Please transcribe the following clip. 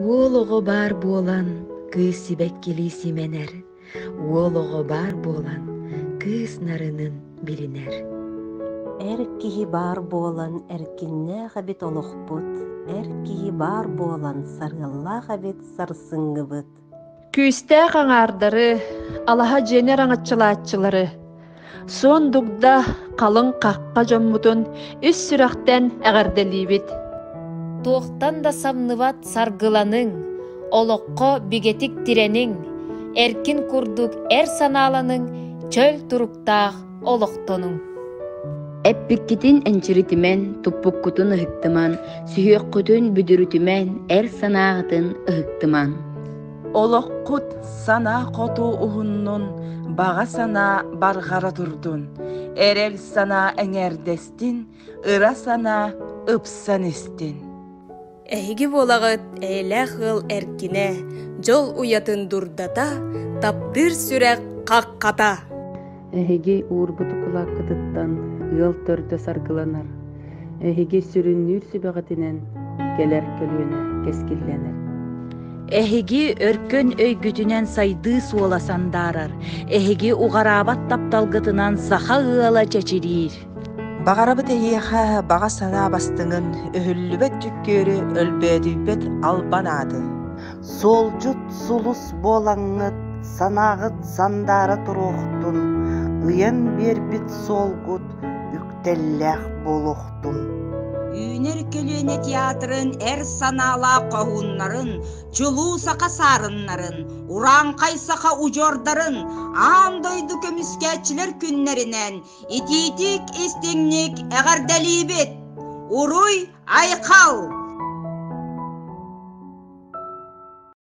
Уолоҕо бар буолан кыыс сибэккили сименер. Уолоҕо бар буолан кыыс нарынын билинер. Эр киһи баар буолан эркиннээх эбит олохпут, эр киһи баар буолан сарыаллаах эбит сарсыҥҥыбыт. Күүстээх аҥаардары, алаһа дьиэнэр аҥаччылааччылары. Суон дугда халыҥ хахха дьоммутун үс сүрэхтэн эҕэрдэлиибит. Туохтан да самныбат саргыланың, олоққо бигетик тирениң, эркин курдук эр санааланың, чөл туруктаах олохтонуң. Эппиккитин энчиритимен туппуккутун ыһыктыман, сүйөккүтүн бүдүрүтүмен эр санааҕытын ыһыктыман. Олоққут санаа хотуу уһуннун, баҕа санаа барҕара турдун. Эрел санаа эҥэрдэстин, ыра санаа ыпсан истин. Эһиги буолагыт эйлэх ыл эркине, жол уятын дурдата, таптыр сүрэх какката. Эһиги уурбуту кулааккытыттан ыал төрдө саргыланар. Эһиги сүрүннүүр сүбэҕэтинэн келэр көлүөнэ кескилленер. Эһиги өркөн өйгүтүнэн сайдыы суоласандаарар. Эһиги уҕараабат тапталгытынан саха ыала чечирир. Бағарабыт эйиэхэ баҕа санаа бастыҥын өһүллүбэт түккүөрү өлбөөдүүбэт албанаады. Солжут сулус болаңҥыт, санааҕыт сандаара туруохтун, ыйан биэрбит солгут, үктэллээх болохтун. Үүнер көлүөнэ театрын эр санаалаа коһууннарын, чулуу саха саарыннарын, ураанхай саха ужордарын, аандойду көмүскээчилер күннеринен итиитик истиңник эҕэрдэлиибит. Уруй айхал!